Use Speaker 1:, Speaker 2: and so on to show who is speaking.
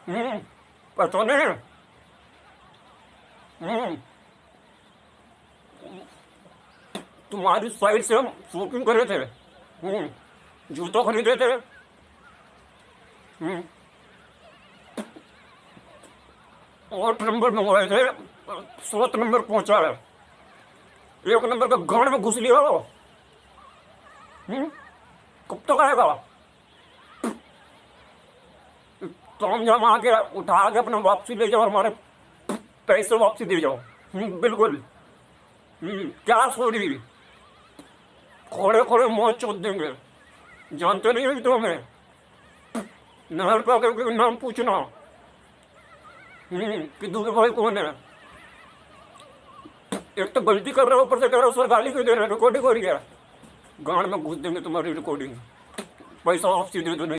Speaker 1: हम्म, पता नहीं। हम्म, तुम्हारी साइड से हम शॉपिंग करे थे। जूतों खरीदे थे। हम्म, 8 नंबर मंगवाए थे। 7 नंबर पहुंचा है। 1 नंबर का गांड में घुस लिया हो। हम्म, कब तक आएगा? तो हम जमा आके उठा के अपना वापसी ले जाओ, हमारे पैसे वापसी दे जाओ। बिल्कुल। क्या सॉरी? खोड़े खोड़े मौत चोद देंगे। जानते नहीं हो तो हमें। नहर पे आकर नाम पूछना। कि दूसरे भाई कौन है। एक तो गलती कर रहे हो, ऊपर से कह रहे हो सर गाली क्यों दे रहे हो, रिकॉर्डिंग हो रही है। गांड में घुस देंगे तुम्हारी रिकॉर्डिंग। पैसा वापसी दे दो नहीं